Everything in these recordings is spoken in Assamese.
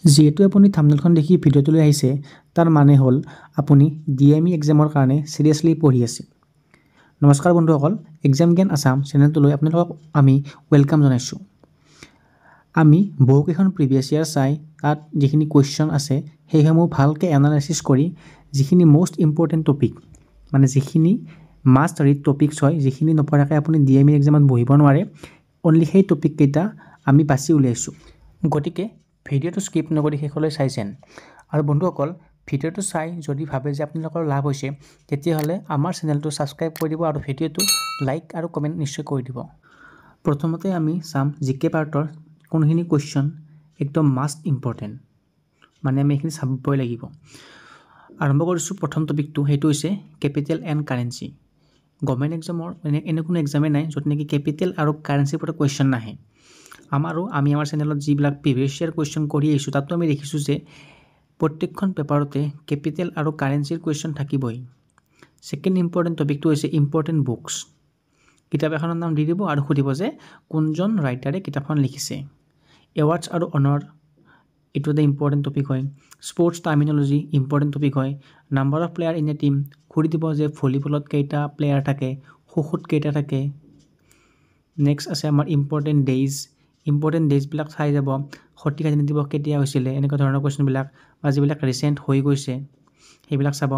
যেহেতু আপুনি থাম্বনেইলখন দেখি ভিডিঅ'টোলৈ আহিছে তাৰ মানে হ'ল আপুনি ডিএমই এক্সামৰ কাৰণে সিৰিয়াসলি পঢ়ি আছে। নমস্কাৰ বন্ধুসকল, এক্সাম জ্ঞান আসাম চেনেলটোলৈ আপোনালোকক আমি ওয়েলকাম জনাইছোঁ। আমি বহুকেইখন প্ৰিভিয়াছ ইয়াৰ চাই তাত যিখিনি কুৱেশ্যন আছে সেইসমূহ ভালকৈ এনালাইচিছ কৰি যিখিনি মোষ্ট ইম্পৰ্টেণ্ট টপিক মানে যিখিনি মাষ্ট ৰিড টপিকছ হয়, যিখিনি নপঢ়াকৈ আপুনি ডিএমই এক্সামত বহিব নোৱাৰে, অনলি সেই টপিক কেইটা আমি বাছি উলিয়াইছোঁ। গতিকে ভিডিঅ'টো স্কিপ নকৰি শেষলৈ চাইছেন। আৰু বন্ধুসকল, ভিডিঅ'টো চাই যদি ভাবে যে আপোনালোকৰ লাভ হৈছে তেতিয়াহ'লে আমাৰ চেনেলটো ছাবস্ক্ৰাইব কৰি দিব আৰু ভিডিঅ'টো লাইক আৰু কমেণ্ট নিশ্চয় কৰি দিব। প্ৰথমতে আমি চাম জিকে পাৰ্টৰ কোনখিনি কুৱেশ্যন একদম মাষ্ট ইম্পৰ্টেণ্ট, মানে আমি এইখিনি চাবই লাগিব। আৰম্ভ কৰিছোঁ প্ৰথম টপিকটো, সেইটো হৈছে কেপিটেল এণ্ড কাৰেঞ্চি। গভৰ্ণমেণ্ট এক্সামৰ এনে কোনো এক্সামেই নাই য'ত নেকি কেপিটেল আৰু কাৰেঞ্চিৰ পৰা কুৱেশ্যন নাহে। আমি আমাৰ চেনেলত যিবিলাক প্ৰিভিয়াছ ইয়াৰ কুৱেশ্যন কৰি আহিছোঁ তাতো আমি দেখিছোঁ যে প্ৰত্যেকখন পেপাৰতে কেপিটেল আৰু কাৰেঞ্চিৰ কুৱেশ্যন থাকিবই। ছেকেণ্ড ইম্পৰ্টেণ্ট টপিকটো হৈছে ইম্পৰ্টেণ্ট বুকছ। কিতাপ এখনৰ নাম দি দিব আৰু সুধিব যে কোনজন ৰাইটাৰে কিতাপখন লিখিছে। এৱাৰ্ডছ আৰু অনাৰ, এইটো এটা ইম্পৰ্টেণ্ট টপিক হয়। স্পৰ্টছ টাৰ্মিনলজি ইম্পৰ্টেণ্ট টপিক হয়। Number of player in a team, সুধি দিব যে ভলীবলত কেইটা প্লেয়াৰ থাকে, খোখোত কেইটা থাকে। নেক্সট আছে আমাৰ ইম্পৰ্টেণ্ট ডেইজবিলাক চাই যাব, সঠিক স্বাধীনতা দিৱস কেতিয়া হৈছিলে, এনেকুৱা ধৰণৰ কুৱেশ্যনবিলাক বা যিবিলাক ৰিচেণ্ট হৈ গৈছে সেইবিলাক চাব।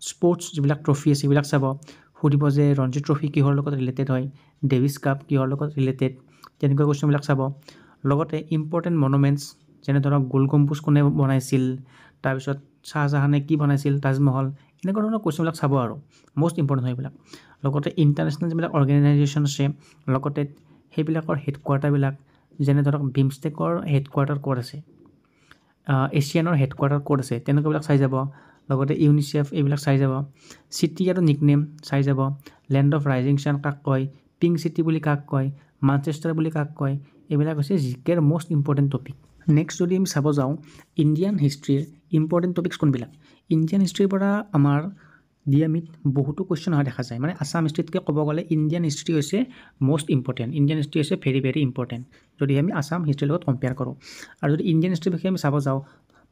স্পৰ্টছ যিবিলাক ট্ৰফি আছে সেইবিলাক চাব, সুধিব যে ৰঞ্জী ট্ৰফি কিহৰ লগত ৰিলেটেড হয়, ডেভিছ কাপ কিহৰ লগত ৰিলেটেড, তেনেকুৱা কুৱেশ্যনবিলাক চাব। লগতে ইম্পৰ্টেণ্ট মনুমেণ্টছ, যেনে ধৰক গোল গম্বুজ কোনে বনাইছিল, তাৰপিছত শ্বাহজাহানে কি বনাইছিল, তাজমহল, এনেকুৱা ধৰণৰ কুৱেশ্যনবিলাক চাব আৰু মষ্ট ইম্পৰ্টেণ্ট হয় এইবিলাক। লগতে ইণ্টাৰনেশ্যনেল যিবিলাক অৰ্গেনাইজেশ্যন আছে, লগতে সেইবিলাকৰ হেডকোৱাৰ্টাৰবিলাক, যেনে ধৰক বিমষ্টেকৰ হেডকোৱাৰ্টাৰ ক'ত আছে, এছিয়ানৰ হেডকোৱাৰ্টাৰ ক'ত আছে, তেনেকুৱাবিলাক চাই যাব। লগতে ইউনিচেফ এইবিলাক চাই যাব। চিটি আৰু নিকনেম চাই যাব। লেণ্ড অফ ৰাইজিং ছান কাক কয়, পিংক চিটি বুলি কাক কয়, মানচেষ্টাৰ বুলি কাক কয়, এইবিলাক হৈছে জিকেৰ মষ্ট ইম্পৰ্টেণ্ট টপিক। নেক্সট যদি আমি চাব যাওঁ ইণ্ডিয়ান হিষ্ট্ৰীৰ ইম্পৰ্টেণ্ট টপিকছ কোনবিলাক। ইণ্ডিয়ান হিষ্ট্ৰীৰ পৰা আমাৰ ডিএমইত বহুতো কুৱেশ্যন অহা দেখা যায়। মানে আছাম হিষ্ট্ৰীতকৈ ক'ব গ'লে ইণ্ডিয়ান হিষ্ট্ৰী হৈছে মষ্ট ইম্পৰ্টেণ্ট। ইণ্ডিয়ান হিষ্ট্ৰী হৈছে ভেৰি ভেৰি ইম্পৰ্টেণ্ট যদি আমি আছাম হিষ্ট্ৰীৰ লগত কম্পেয়াৰ কৰোঁ। আৰু যদি ইণ্ডিয়ান হিষ্ট্ৰীৰ বিষয়ে আমি চাব যাওঁ,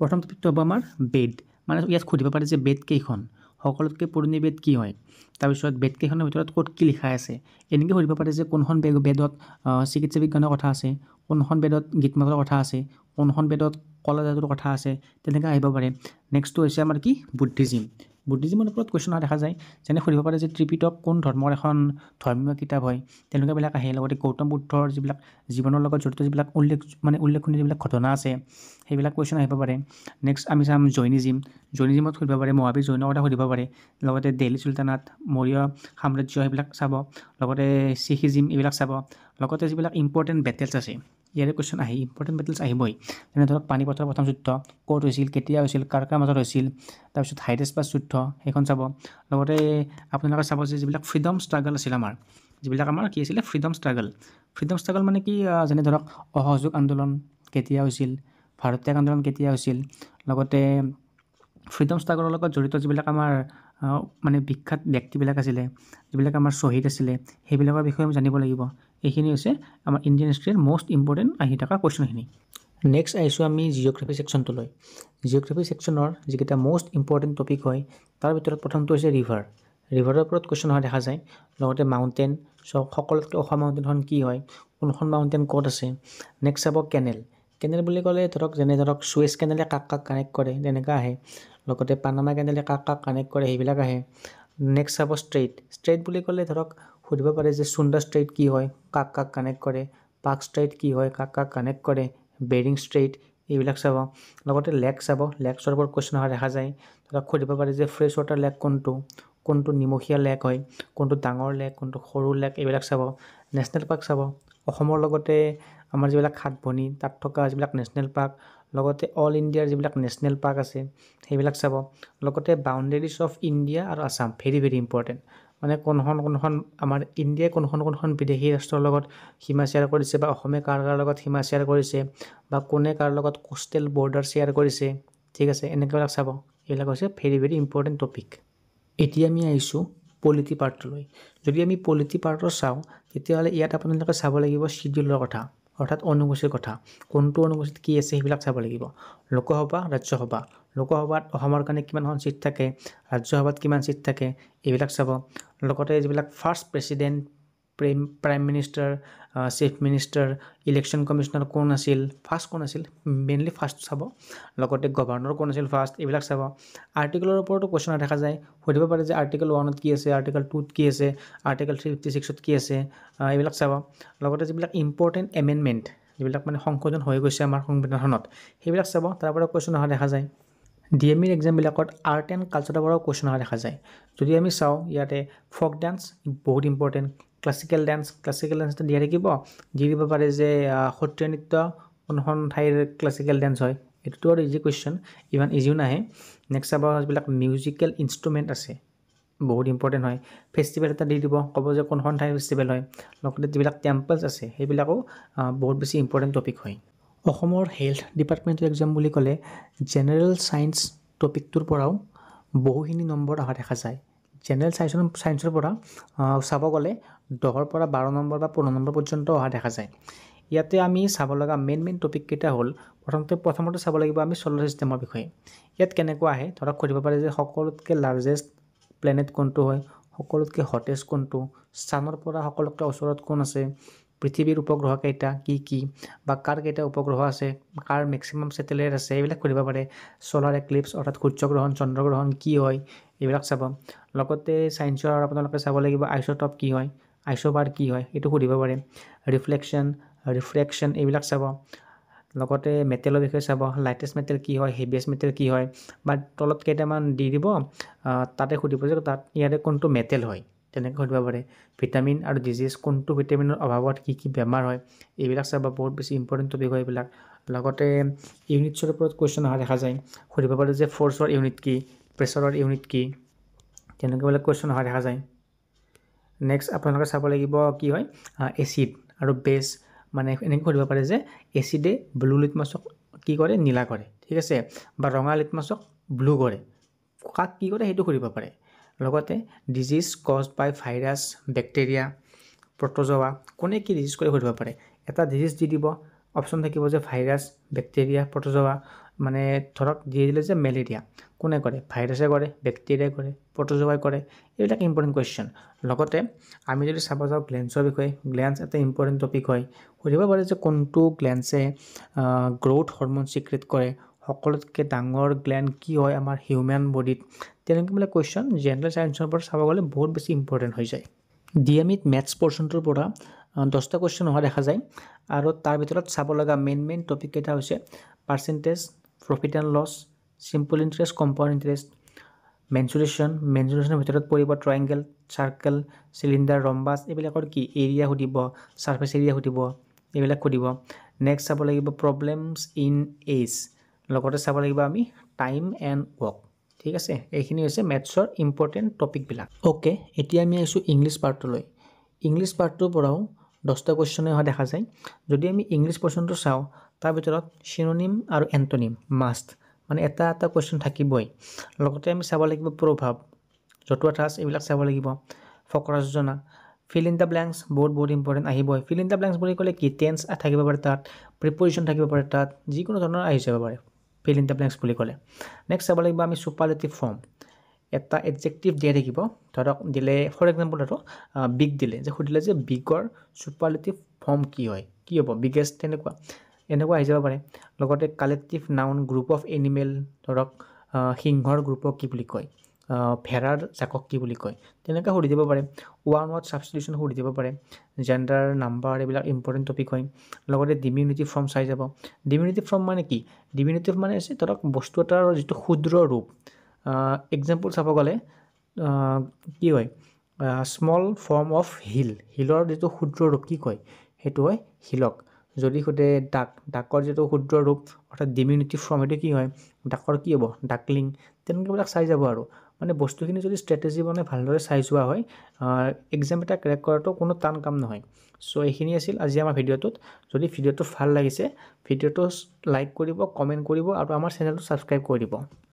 প্ৰথম টপিকটো হ'ব আমাৰ বেদ। মানে ইয়াত সুধিব পাৰে যে বেদ কেইখন, সকলোতকৈ পুৰণি বেদ কি হয়, তাৰপিছত বেদ কেইখনৰ ভিতৰত ক'ত কি লিখা আছে। এনেকৈ সুধিব পাৰে যে কোনখন বেদত চিকিৎসা বিজ্ঞানৰ কথা আছে, কোনখন বেদত গীতমাতৰ কথা আছে, কোনখন বেদত কলা যাদুৰ কথা আছে, তেনেকৈ আহিব পাৰে। নেক্সটটো হৈছে আমাৰ কি বুদ্ধিজিমৰ ওপৰত কুৱেশ্যন অহা দেখা যায়। যেনে সুধিব পাৰে যে ত্ৰিপিটক কোন ধৰ্মৰ এখন ধৰ্মীয় কিতাপ হয়, তেনেকুৱাবিলাক আহে। লগতে গৌতম বুদ্ধৰ যিবিলাক জীৱনৰ লগত জড়িত যিবিলাক উল্লেখনীয় যিবিলাক ঘটনা আছে সেইবিলাক কুৱেশ্যন আহিব পাৰে। নেক্সট আমি চাম জৈনিজিমত সুধিব পাৰে, মহাবীৰ জৈনৰ কথা সুধিব পাৰে। লগতে দিল্লী চুলতানাত, মৌৰ্য সাম্ৰাজ্য সেইবিলাক চাব। লগতে শিখিজিম এইবিলাক চাব। লগতে যিবিলাক ইম্পৰ্টেণ্ট বেটেলছ আছে ইয়াৰে কুৱেশ্যন ইম্পৰ্টেণ্ট বেটেলছ আহিবই। যেনে ধৰক পানিপথৰ প্ৰথম যুদ্ধ ক'ত হৈছিল, কেতিয়া হৈছিল, কাৰ মাজত হৈছিল, তাৰপিছত হাইডেছবাছ যুদ্ধ সেইখন চাব। লগতে আপোনালোকে চাব যে যিবিলাক ফ্ৰীডম ষ্ট্ৰাগল আছিল যিবিলাক আমাৰ কি আছিলে ফ্ৰীডম ষ্ট্ৰাগল মানে কি, যেনে ধৰক অসহযোগ আন্দোলন কেতিয়া হৈছিল, ভাৰত ত্যাগ আন্দোলন কেতিয়া হৈছিল, লগতে ফ্ৰীডম ষ্ট্ৰাগলৰ লগত জড়িত যিবিলাক আমাৰ মানে বিখ্যাত ব্যক্তিবিলাক আছিলে, যিবিলাক আমাৰ শ্বহীদ আছিলে, সেইবিলাকৰ বিষয়ে আমি জানিব লাগিব। এইখিনি হৈছে আমাৰ ইণ্ডিয়ান হিষ্ট্ৰীৰ মষ্ট ইম্পৰ্টেণ্ট আহি থকা কুৱেশ্যনখিনি। নেক্সট আহিছোঁ আমি জিঅ'গ্ৰাফী ছেকশ্যনটোলৈ। জিঅ'গ্ৰাফী ছেকশ্যনৰ যিকেইটা মষ্ট ইম্পৰ্টেণ্ট টপিক হয় তাৰ ভিতৰত প্ৰথমটো হৈছে ৰিভাৰৰ ওপৰত কুৱেশ্যন অহা দেখা যায়। লগতে মাউণ্টেইন, সকলোতকৈ ওখ মাউণ্টেইনখন কি হয়, কোনখন মাউণ্টেইন ক'ত আছে। নেক্সট চাব কেনেল বুলি ক'লে যেনে ধৰক ছুৱেজ কেনেলে কাক কানেক্ট কৰে তেনেকুৱা আহে। লগতে পানামা কেনেলে কাক কানেক্ট কৰে সেইবিলাক আহে। নেক্সট চাব ষ্ট্ৰেইট বুলি ক'লে ধৰক সুধিব পাৰে যে চুন্ডা ষ্ট্ৰেইট কি হয়, কাক কানেক্ট কৰে, পাক ষ্ট্ৰেইট কি হয়, কাক কানেক্ট কৰে, বেৰিং ষ্ট্ৰেইট এইবিলাক চাব। লগতে লেকছৰ ওপৰত কুৱেশ্যন অহা দেখা যায়। ধৰক সুধিব পাৰে যে ফ্ৰেছ ৱাটাৰ লেক কোনটো নিমখীয়া লেক হয়, কোনটো ডাঙৰ লেক, কোনটো সৰু লেক, এইবিলাক চাব। নেশ্যনেল পাৰ্ক চাব, অসমৰ লগতে আমাৰ যিবিলাক সাতভনী তাত থকা যিবিলাক নেশ্যনেল পাৰ্ক, লগতে অল ইণ্ডিয়াৰ যিবিলাক নেশ্যনেল পাৰ্ক আছে সেইবিলাক চাব। লগতে বাউণ্ডেৰীজ অফ ইণ্ডিয়া আৰু আছাম ভেৰি ভেৰি ইম্পৰ্টেণ্ট। মানে কোনখন আমাৰ ইণ্ডিয়াই কোনখন বিদেশী ৰাষ্ট্ৰৰ লগত সীমা শ্বেয়াৰ কৰিছে, বা অসমে কাৰ লগত সীমা শ্বেয়াৰ কৰিছে, বা কোনে কাৰ লগত কোষ্টেল বৰ্ডাৰ শ্বেয়াৰ কৰিছে, ঠিক আছে, এনেকুৱাবিলাক চাব। এইবিলাক হৈছে ভেৰি ভেৰি ইম্পৰ্টেণ্ট টপিক। এতিয়া আমি আহিছোঁ পলিটি পাৰ্টলৈ। যদি আমি পলিটি পাৰ্টৰ চাওঁ তেতিয়াহ'লে ইয়াত আপোনালোকে চাব লাগিব চিডিউলৰ কথা। অৰ্থাৎ অনুসূচীৰ কথা কোনটো অনুসূচীত কি আছে সেইবিলাক চাব লাগিব লোকসভা ৰাজ্যসভা লোকসভাত অসমৰ কাৰণে কিমানখন সিট থাকে ৰাজ্যসভাত কিমান সিট থাকে এইবিলাক চাব লগতে যিবিলাক first president prime minister chief minister election commissioner কোন আছিল ফাৰ্ষ্ট কোন আছিল মেইনলি ফাৰ্ষ্ট চাব লগতে গভৰ্ণৰ কোন আছিল ফাৰ্ষ্ট এইবিলাক চাব আৰ্টিকেলৰ ওপৰতো কোৱেশ্চন দেখা যায় সুধিব পাৰে যে আৰ্টিকেল 1 ত কি আছে আৰ্টিকেল 2 ত কি আছে আৰ্টিকেল 356 ত কি আছে এইবিলাক চাব লগতে যিবিলাক ইম্পৰ্টেণ্ট এমেণ্ডমেণ্ট যিবিলাক মানে সংশোধন হৈ গৈছে আমাৰ সংবিধানখনত সেইবিলাক চাব তাৰ পৰা কোৱেশ্চন অহা দেখা যায় ডিএমইৰ এক্সামবিলাকত আৰ্ট এণ্ড কালচাৰৰ পৰাও কোৱেশ্চন অহা দেখা যায় যদি আমি চাওঁ ইয়াতে ফক ডান্স বহুত ইম্পৰ্টেণ্ট ক্লাছিকেল ডান্স এটা দিয়া থাকিব দি দিব পাৰে যে সত্ৰীয়া নৃত্য কোনখন ঠাইৰ ক্লাছিকেল ডান্স হয় এইটোতো আৰু ইজি কুৱেশ্চন ইমান ইজিও নাহে নেক্সট চাব যিবিলাক মিউজিকেল ইনষ্ট্ৰুমেণ্ট আছে বহুত ইম্পৰ্টেণ্ট হয় ফেষ্টিভেল এটা দি দিব ক'ব যে কোনখন ঠাইৰ ফেষ্টিভেল হয় লগতে যিবিলাক টেম্পলছ আছে সেইবিলাকো বহুত বেছি ইম্পৰ্টেণ্ট টপিক হয় অসমৰ হেল্থ ডিপাৰ্টমেণ্টৰ এক্সাম বুলি ক'লে জেনেৰেল ছায়েন্স টপিকটোৰ পৰাও বহুখিনি নম্বৰ অহা দেখা যায় জেনেৰেল ছায়েন্সৰ পৰা চাব গ'লে 10ৰ পৰা 12 নম্বৰ বা 15 নম্বৰ পৰ্যন্ত অহা দেখা যায় ইয়াতে আমি চাব লগা মেইন টপিক কেইটা হ'ল প্ৰথমতে চাব লাগিব আমি সোলাৰ সিস্টেমৰ বিষয়ে ইয়াত কেনেকুৱা আহে ধৰক কৰিব পাৰে যে সকলোতকৈ লাৰ্জেষ্ট প্লেনেট কোনটো হয় সকলোতকৈ হটেষ্ট কোনটো চানৰ পৰা সকলোতকৈ ওচৰত কোন আছে পৃথিৱীৰ উপগ্ৰহ কেইটা কি বা কাৰ কেইটা উপগ্ৰহ আছে কাৰ মেক্সিমাম স্যাটেলাইট আছে এইবিলাক কৰিব পাৰে সোলাৰ এক্লিপছ অৰ্থাৎ সূৰ্যগ্ৰহণ চন্দ্ৰগ্ৰহণ কি হয় এইবিলাক চাব লগতে সায়েন্সৰ আপোনালোকে চাব লাগিব আইসোটপ কি হয় আইসোবাৰ কি হয় এইটো সুধিব পাৰে ৰিফ্ৰেকশ্যন এইবিলাক চাব লগতে মেটেলৰ বিষয়ে চাব লাইটেষ্ট মেটেল কি হয় হেভিয়েষ্ট মেটেল কি হয় বা তলত কেইটামান দি দিব তাতে সুধিব যে তাত ইয়াতে কোনটো মেটেল হয় তেনেকৈ সুধিব পাৰে ভিটামিন আৰু ডিজিজ কোনটো ভিটামিনৰ অভাৱত কি বেমাৰ হয় এইবিলাক চাব বহুত বেছি ইম্পৰ্টেণ্ট টপিক হয় এইবিলাক লগতে ইউনিটছৰ ওপৰত কুৱেশ্চন অহা দেখা যায় সুধিব পাৰে যে ফ'ৰ্চৰ ইউনিট কি প্ৰেছাৰৰ ইউনিট কি তেনেকৈ বিলাক কুৱেশ্চন অহা দেখা যায় নেক্সট আপোনালোকে চাব লাগিব কি হয় এচিড আৰু বেছ মানে এনেকৈ সুধিব পাৰে যে এচিডে ব্লু লিটমাছক কি কৰে নীলা কৰে ঠিক আছে বা ৰঙা লিটমাছক ব্লু কৰে কাক কি কৰে সেইটো সুধিব পাৰে লগতে ডিজিজ কজড বাই ভাইৰাছ বেক্টেৰিয়া প্ৰটোজোৱা কোনে কি ডিজিজ কৰে সুধিব পাৰে এটা ডিজিজ দি দিব অপশ্যন থাকিব যে ভাইৰাছ বেক্টেৰিয়া প্ৰটোজোৱা মানে ধৰক দি দিলে যে মেলেৰিয়া কোনে কৰে ভাইৰাছে কৰে বেক্টেৰিয়াই কৰে প্ৰটোজোৱাই কৰে এইবিলাক ইম্পৰ্টেণ্ট কুৱেশ্চন লগতে আমি যদি চাব যাওঁ গ্লেন্সৰ বিষয়ে গ্লেন্স এটা ইম্পৰ্টেণ্ট টপিক হয় সুধিব পাৰে যে কোনটো গ্লেন্সে গ্ৰোথ হৰম'ন সিক্ৰেট কৰে সকলোতকৈ ডাঙৰ গ্লেন্ড কি হয় আমাৰ হিউম্যান বডিত তেনেকৈ বিলাক কুৱেশ্চন জেনেৰেল সায়েন্সৰ পৰা চাব গ'লে বহুত বেছি ইম্পৰ্টেণ্ট হৈ যায় ডিএমইত মেথছ পৰ্চনটোৰ পৰা 10টা কুৱেশ্চন অহা দেখা যায় আৰু তাৰ ভিতৰত চাব লগা মেইন টপিক কেইটা হৈছে percentage profit and loss simple interest compound interest মেনচুৰেশ্যনৰ ভিতৰত পৰিব ট্ৰায়েংগল চাৰ্কেল চিলিণ্ডাৰ ৰম্বাছ এইবিলাকৰ কি এৰিয়া সুধিব ছাৰ্ফেচ এৰিয়া সুধিব এইবিলাক সুধিব নেক্সট চাব লাগিব প্ৰব্লেমছ ইন এজ লগতে চাব লাগিব আমি টাইম এণ্ড ৱৰ্ক ঠিক আছে এইখিনি হৈছে মেথছৰ ইম্পৰ্টেণ্ট টপিকবিলাক ওকে এতিয়া আমি আহিছোঁ ইংলিছ পাৰ্টলৈ ইংলিছ পাৰ্টটোৰ পৰাও 10টা কুৱেশ্চনে অহা দেখা যায় যদি আমি ইংলিছ পৰ্চনটো চাওঁ তাৰ ভিতৰত চিনোনিম আৰু এণ্টনিম মাষ্ট মানে এটা কুৱেশ্চন থাকিবই লগতে আমি চাব লাগিব প্ৰভাৱ জতুৱা ঠাঁচ এইবিলাক চাব লাগিব ফকৰা যোজনা ফিল ইন দ্য ব্লেংকছ বহুত ইম্পৰ্টেণ্ট আহিবই ফিল ইন দ্য ব্লেংকছ বুলি ক'লে কি টেন্স থাকিব পাৰে তাত প্ৰিপজিশ্যন থাকিব পাৰে তাত যিকোনো ধৰণৰ আহি যাব পাৰে ফিল ইন দ্য ব্লেংকছ বুলি ক'লে নেক্সট চাব লাগিব আমি ছুপাৰলেটিভ ফৰ্ম এটা এডজেক্টিভ দিয়া থাকিব ধৰক দিলে ফৰ এক্সাম্পল আৰু বিগ দিলে যে সুধিলে যে বিগৰ ছুপাৰলেটিভ ফৰ্ম কি হয় কি হ'ব বিগেষ্ট তেনেকুৱা আহি যাব পাৰে লগতে collective noun group of animal ধৰক সিংহৰ গ্ৰুপক কি বুলি কয় ভেড়াৰ জাকক কি বুলি কয় তেনেকৈ সুধি দিব পাৰে ওৱান ৱৰ্ড ছাবষ্টিটিউশ্যন সুধি দিব পাৰে জেণ্ডাৰ নাম্বাৰ এইবিলাক ইম্পৰ্টেণ্ট টপিক হয় লগতে ডিমিনিটিভ ফৰ্ম চাই যাব ডিমিনিটিভ ফৰ্ম মানে কি ডিমিনিটিভ মানে হৈছে ধৰক বস্তু এটাৰ যিটো ক্ষুদ্ৰ ৰূপ এক্সাম্পল চাব গ'লে কি হয় স্মল ফৰ্ম অফ হিলৰ যিটো ক্ষুদ্ৰ ৰূপ কি কয় সেইটো হয় হিলক যদি সোধে ডাকৰ যিটো ক্ষুদ্ৰ ৰূপ অৰ্থাৎ ডিমিনিটিভ ফৰ্ম সেইটো কি হয় ডাকৰ কি হ'ব ডাকলিং তেনেকুৱাবিলাক চাই যাব আৰু মানে বস্তুখিনি যদি ষ্ট্ৰেটেজি বনাই ভালদৰে চাই যোৱা হয় এক্সাম এটা ক্ৰেক কৰাটো কোনো টান কাম নহয় চ' এইখিনি আছিল আজি আমাৰ ভিডিঅ'টোত যদি ভিডিঅ'টো ভাল লাগিছে ভিডিঅ'টো লাইক কৰিব কমেণ্ট কৰিব আৰু আমাৰ চেনেলটো ছাবস্ক্ৰাইব কৰি দিব